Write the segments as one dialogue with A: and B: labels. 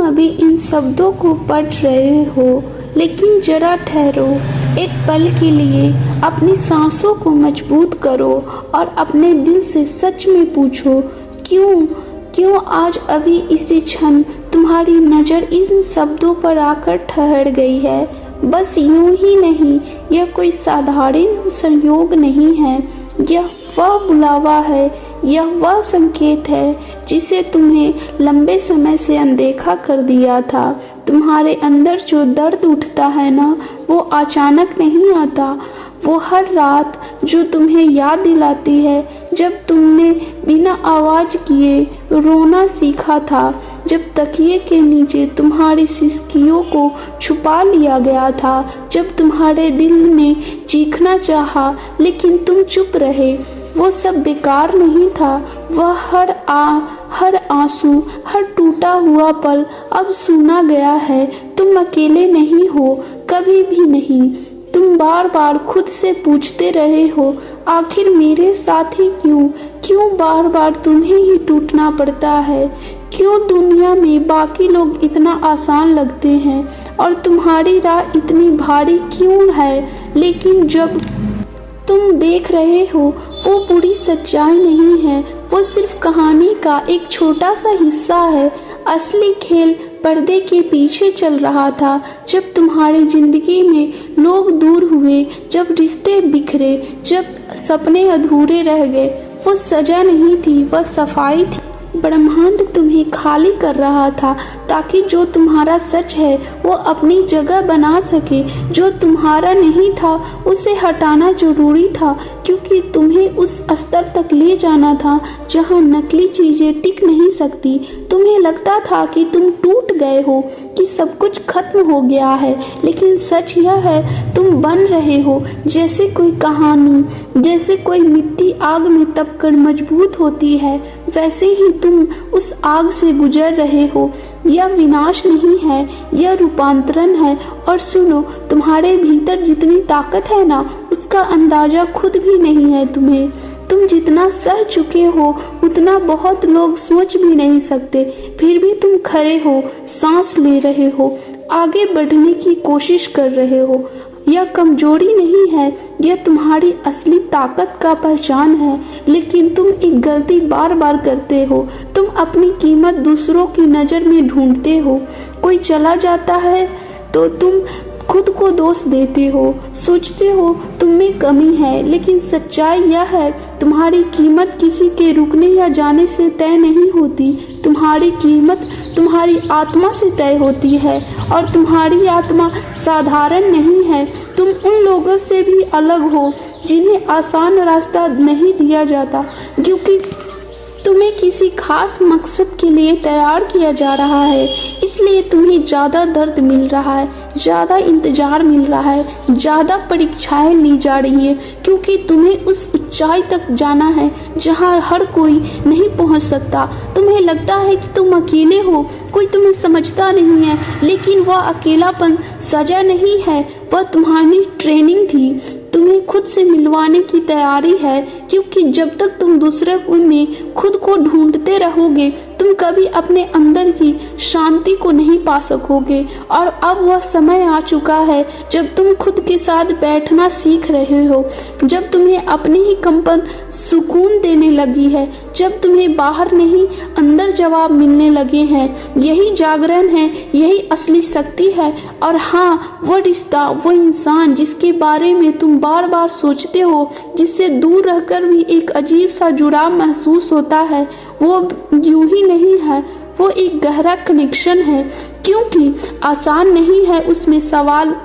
A: अभी इन शब्दों को पढ़ रहे हो, लेकिन जरा ठहरो। एक पल के लिए अपनी सांसों को मजबूत करो और अपने दिल से सच में पूछो, क्यों क्यों आज अभी इसी क्षण तुम्हारी नज़र इन शब्दों पर आकर ठहर गई है। बस यूं ही नहीं, यह कोई साधारण संयोग नहीं है, यह वह बुलावा है, यह वह संकेत है जिसे तुम्हें लंबे समय से अनदेखा कर दिया था। तुम्हारे अंदर जो दर्द उठता है ना, वो अचानक नहीं आता। वो हर रात जो तुम्हें याद दिलाती है जब तुमने बिना आवाज़ किए रोना सीखा था, जब तकिए के नीचे तुम्हारी सिसकियों को छुपा लिया गया था, जब तुम्हारे दिल ने चीखना चाहा लेकिन तुम चुप रहे। वो सब बेकार नहीं था। वह हर आंसू, हर टूटा हुआ पल अब सुना गया है। तुम अकेले नहीं हो, कभी भी नहीं। तुम बार बार खुद से पूछते रहे हो, आखिर मेरे साथ ही क्यों बार बार तुम्हें ही टूटना पड़ता है? क्यों दुनिया में बाकी लोग इतना आसान लगते हैं और तुम्हारी राह इतनी भारी क्यों है? लेकिन जब तुम देख रहे हो, वो पूरी सच्चाई नहीं है, वो सिर्फ कहानी का एक छोटा सा हिस्सा है। असली खेल पर्दे के पीछे चल रहा था, जब तुम्हारी जिंदगी में लोग दूर हुए, जब रिश्ते बिखरे, जब सपने अधूरे रह गए। वो सजा नहीं थी, वह सफाई थी। ब्रह्मांड तुम्हें खाली कर रहा था ताकि जो तुम्हारा सच है वो अपनी जगह बना सके। जो तुम्हारा नहीं था उसे हटाना जरूरी था, क्योंकि तुम्हें उस स्तर तक ले जाना था जहां नकली चीजें टिक नहीं सकती। तुम्हें लगता था कि तुम टूट गए हो, कि सब कुछ खत्म हो गया है, लेकिन सच यह है तुम बन रहे हो। जैसे कोई कहानी, जैसे कोई मिट्टी आग में तपकर मजबूत होती है, वैसे ही तुम उस आग से गुजर रहे हो। यह विनाश नहीं है, यह रूपांतरण है। और सुनो, तुम्हारे भीतर जितनी ताकत है ना, उसका अंदाजा खुद भी नहीं है तुम्हें। तुम जितना सह चुके हो उतना बहुत लोग सोच भी नहीं सकते। फिर भी तुम खड़े हो, सांस ले रहे हो, आगे बढ़ने की कोशिश कर रहे हो। यह कमजोरी नहीं है, यह तुम्हारी असली ताकत का पहचान है। लेकिन तुम एक गलती बार बार करते हो। तुम अपनी कीमत दूसरों की नज़र में ढूंढते हो। कोई चला जाता है तो तुम खुद को दोष देते हो, सोचते हो तुम में कमी है। लेकिन सच्चाई यह है, तुम्हारी कीमत किसी के रुकने या जाने से तय नहीं होती। तुम्हारी कीमत तुम्हारी आत्मा से तय होती है, और तुम्हारी आत्मा साधारण नहीं है। तुम उन लोगों से भी अलग हो जिन्हें आसान रास्ता नहीं दिया जाता, क्योंकि तुम्हें किसी खास मकसद के लिए तैयार किया जा रहा है। इसलिए तुम्हें ज़्यादा दर्द मिल रहा है, ज़्यादा इंतज़ार मिल रहा है, ज़्यादा परीक्षाएं ली जा रही है, क्योंकि तुम्हें उस ऊंचाई तक जाना है जहां हर कोई नहीं पहुंच सकता। तुम्हें लगता है कि तुम अकेले हो, कोई तुम्हें समझता नहीं है, लेकिन वह अकेलापन सजा नहीं है, वह तुम्हारी ट्रेनिंग थी। तुम्हें खुद से मिलवाने की तैयारी है, क्योंकि जब तक तुम दूसरे में खुद को ढूंढते रहोगे, तुम कभी अपने अंदर की शांति को नहीं पा सकोगे। और अब वह समय आ चुका है जब तुम खुद के साथ बैठना सीख रहे हो, जब तुम्हें अपनी ही कंपन सुकून देने लगी है, जब तुम्हें बाहर नहीं अंदर जवाब मिलने लगे हैं। यही जागरण है, यही असली शक्ति है। और हाँ, वो रिश्ता, वो इंसान जिसके बारे में तुम बार बार सोचते हो, जिससे दूर रहकर भी एक अजीब सा जुड़ाव महसूस होता है, वो यूं ही नहीं है, वो एक गहरा कनेक्शन है। क्योंकि आसान नहीं है, उसमें सवाल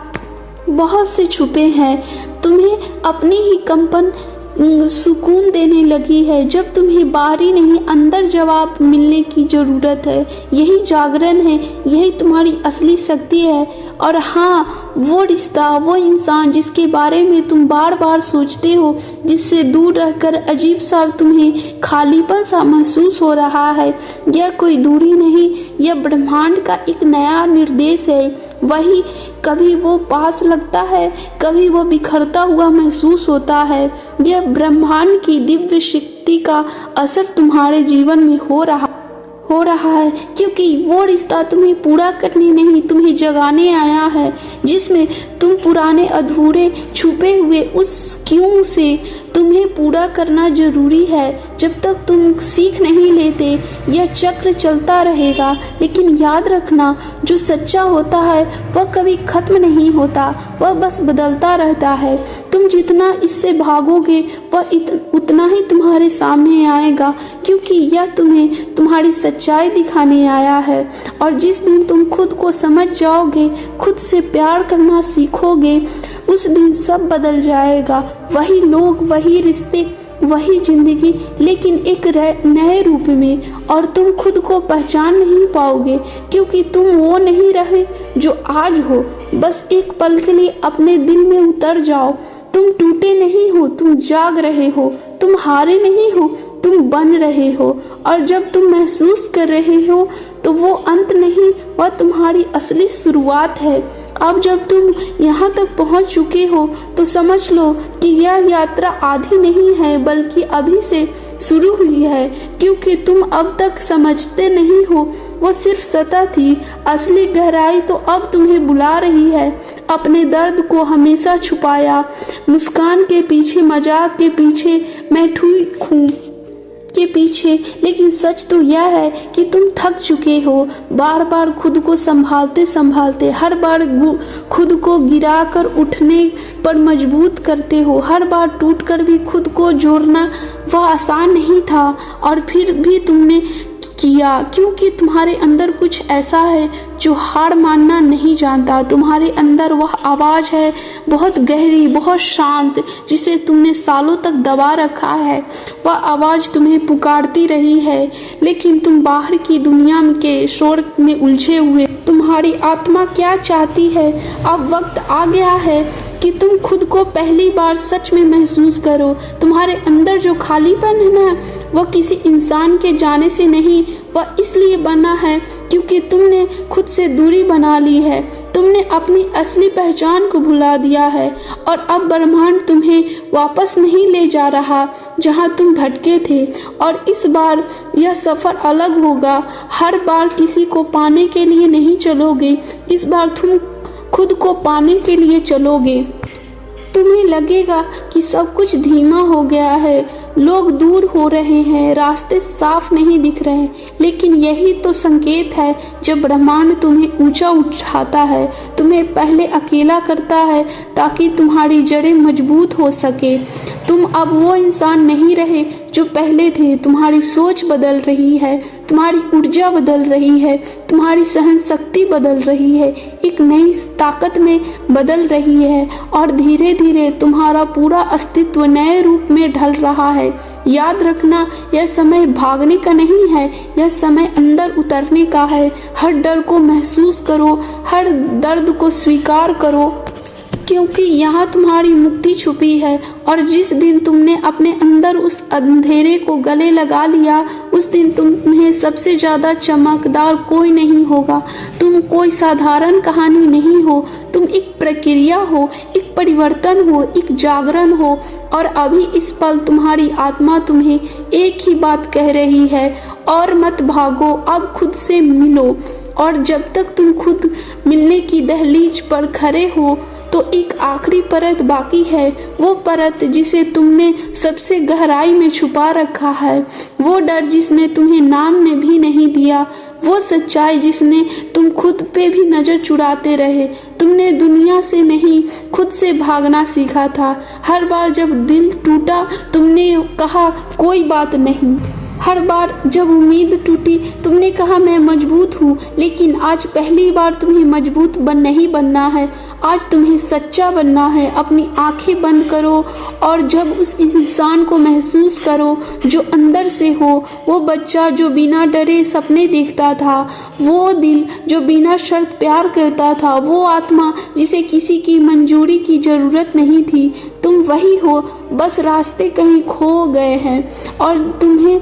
A: बहुत से छुपे हैं। तुम्हें अपनी ही कंपन सुकून देने लगी है, जब तुम्हें बाहरी नहीं अंदर जवाब मिलने की ज़रूरत है। यही जागरण है, यही तुम्हारी असली शक्ति है। और हाँ, वो रिश्ता, वो इंसान जिसके बारे में तुम बार बार सोचते हो, जिससे दूर रहकर अजीब सा तुम्हें खालीपन सा महसूस हो रहा है, यह कोई दूरी नहीं, यह ब्रह्मांड का एक नया निर्देश है। वही कभी वो पास लगता है, कभी वो बिखरता हुआ महसूस होता है। यह ब्रह्मांड की दिव्य शक्ति का असर तुम्हारे जीवन में हो रहा। हो रहा है, क्योंकि वो रिश्ता तुम्हें पूरा करने नहीं, तुम्हें जगाने आया है, जिसमें तुम पुराने अधूरे छुपे हुए उस क्यों से तुम्हें पूरा करना जरूरी है। जब तक तुम सीख नहीं लेते यह चक्र चलता रहेगा। लेकिन याद रखना, जो सच्चा होता है वह कभी खत्म नहीं होता, वह बस बदलता रहता है। तुम जितना इससे भागोगे वह उतना ही तुम्हारे सामने आएगा, क्योंकि यह तुम्हें तुम्हारी सच्चाई दिखाने आया है। और जिस दिन तुम खुद को समझ जाओगे, खुद से प्यार करना सीखोगे, उस दिन सब बदल जाएगा। वही लोग, वही रिश्ते, वही जिंदगी, लेकिन एक नए रूप में। और तुम खुद को पहचान नहीं पाओगे, क्योंकि तुम वो नहीं रहे जो आज हो। बस एक पल के लिए अपने दिल में उतर जाओ। तुम टूटे नहीं हो, तुम जाग रहे हो। तुम हारे नहीं हो, तुम बन रहे हो। और जब तुम महसूस कर रहे हो तो वो अंत नहीं, वह तुम्हारी असली शुरुआत है। अब जब तुम यहाँ तक पहुँच चुके हो तो समझ लो कि यह यात्रा आधी नहीं है, बल्कि अभी से शुरू हुई है। क्योंकि तुम अब तक समझते नहीं हो, वो सिर्फ सतह थी। असली गहराई तो अब तुम्हें बुला रही है। अपने दर्द को हमेशा छुपाया, मुस्कान के पीछे, मजाक के पीछे, मैं ठीक हूँ के पीछे। लेकिन सच तो यह है कि तुम थक चुके हो। बार बार खुद को संभालते संभालते, हर बार खुद को गिराकर उठने पर मजबूत करते हो। हर बार टूटकर भी खुद को जोड़ना वह आसान नहीं था, और फिर भी तुमने किया, क्योंकि तुम्हारे अंदर कुछ ऐसा है जो हार मानना नहीं जानता। तुम्हारे अंदर वह आवाज़ है, बहुत गहरी, बहुत शांत, जिसे तुमने सालों तक दबा रखा है। वह आवाज़ तुम्हें पुकारती रही है, लेकिन तुम बाहर की दुनिया के शोर में उलझे हुए। तुम्हारी आत्मा क्या चाहती है? अब वक्त आ गया है कि तुम खुद को पहली बार सच में महसूस करो। तुम्हारे अंदर जो खालीपन है ना, वह किसी इंसान के जाने से नहीं, वह इसलिए बना है क्योंकि तुमने खुद से दूरी बना ली है। तुमने अपनी असली पहचान को भुला दिया है, और अब ब्रह्मांड तुम्हें वापस नहीं ले जा रहा जहां तुम भटके थे। और इस बार यह सफ़र अलग होगा। हर बार किसी को पाने के लिए नहीं चलोगे, इस बार तुम खुद को पाने के लिए चलोगे। तुम्हें लगेगा कि सब कुछ धीमा हो गया है, लोग दूर हो रहे हैं, रास्ते साफ नहीं दिख रहे, लेकिन यही तो संकेत है जब ब्रह्मांड तुम्हें ऊंचा उठाता है, तुम्हें पहले अकेला करता है ताकि तुम्हारी जड़ें मजबूत हो सके। तुम अब वो इंसान नहीं रहे जो पहले थे। तुम्हारी सोच बदल रही है, तुम्हारी ऊर्जा बदल रही है, तुम्हारी सहन शक्ति बदल रही है, एक नई ताकत में बदल रही है, और धीरे धीरे तुम्हारा पूरा अस्तित्व नए रूप में ढल रहा है। याद रखना, यह समय भागने का नहीं है, यह समय अंदर उतरने का है। हर डर को महसूस करो, हर दर्द को स्वीकार करो, क्योंकि यहाँ तुम्हारी मुक्ति छुपी है। और जिस दिन तुमने अपने अंदर उस अंधेरे को गले लगा लिया, उस दिन तुम्हें सबसे ज़्यादा चमकदार कोई नहीं होगा। तुम कोई साधारण कहानी नहीं हो, तुम एक प्रक्रिया हो, एक परिवर्तन हो, एक जागरण हो। और अभी इस पल तुम्हारी आत्मा तुम्हें एक ही बात कह रही है, और मत भागो, अब खुद से मिलो। और जब तक तुम खुद मिलने की दहलीज पर खड़े हो तो एक आखिरी परत बाकी है, वो परत जिसे तुमने सबसे गहराई में छुपा रखा है, वो डर जिसने तुम्हें नाम ने भी नहीं दिया, वो सच्चाई जिसने तुम खुद पे भी नजर चुराते रहे। तुमने दुनिया से नहीं, खुद से भागना सीखा था। हर बार जब दिल टूटा तुमने कहा कोई बात नहीं। हर बार जब उम्मीद टूटी तुमने कहा मैं मजबूत हूँ। लेकिन आज पहली बार तुम्हें मजबूत नहीं बनना है, आज तुम्हें सच्चा बनना है। अपनी आंखें बंद करो और जब उस इंसान को महसूस करो जो अंदर से हो, वो बच्चा जो बिना डरे सपने देखता था, वो दिल जो बिना शर्त प्यार करता था, वो आत्मा जिसे किसी की मंजूरी की ज़रूरत नहीं थी। तुम वही हो, बस रास्ते कहीं खो गए हैं और तुम्हें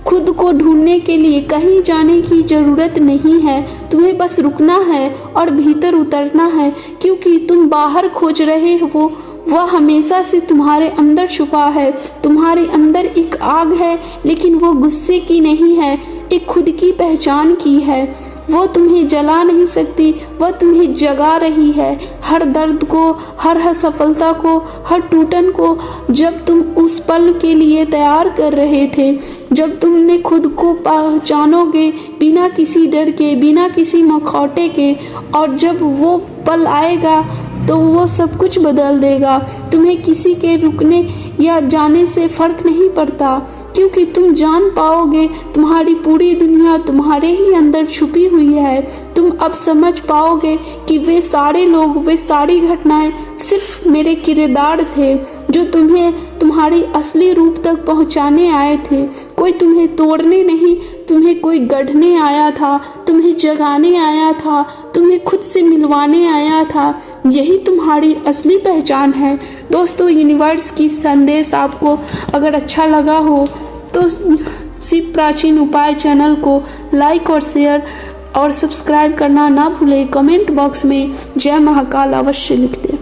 A: खुद को ढूंढने के लिए कहीं जाने की ज़रूरत नहीं है। तुम्हें बस रुकना है और भीतर उतरना है, क्योंकि तुम बाहर खोज रहे हो वह हमेशा से तुम्हारे अंदर छुपा है। तुम्हारे अंदर एक आग है, लेकिन वो गुस्से की नहीं है, एक खुद की पहचान की है। वो तुम्हें जला नहीं सकती, वह तुम्हें जगा रही है। हर दर्द को, हर असफलता को, हर टूटन को जब तुम उस पल के लिए तैयार कर रहे थे, जब तुमने खुद को पहचानोगे बिना किसी डर के, बिना किसी मखौटे के, और जब वो पल आएगा तो वो सब कुछ बदल देगा। तुम्हें किसी के रुकने या जाने से फर्क नहीं पड़ता, क्योंकि तुम जान पाओगे तुम्हारी पूरी दुनिया तुम्हारे ही अंदर छुपी हुई है। तुम अब समझ पाओगे कि वे सारे लोग, वे सारी घटनाएं सिर्फ मेरे किरदार थे, जो तुम्हें तुम्हारी असली रूप तक पहुंचाने आए थे। कोई तुम्हें तोड़ने नहीं, तुम्हें कोई गढ़ने आया था, तुम्हें जगाने आया था, तुम्हें खुद से मिलवाने आया था। यही तुम्हारी असली पहचान है। दोस्तों, यूनिवर्स की संदेश आपको अगर अच्छा लगा हो तो शिव प्राचीन उपाय चैनल को लाइक और शेयर और सब्सक्राइब करना ना भूलें। कमेंट बॉक्स में जय महाकाल अवश्य लिख दें।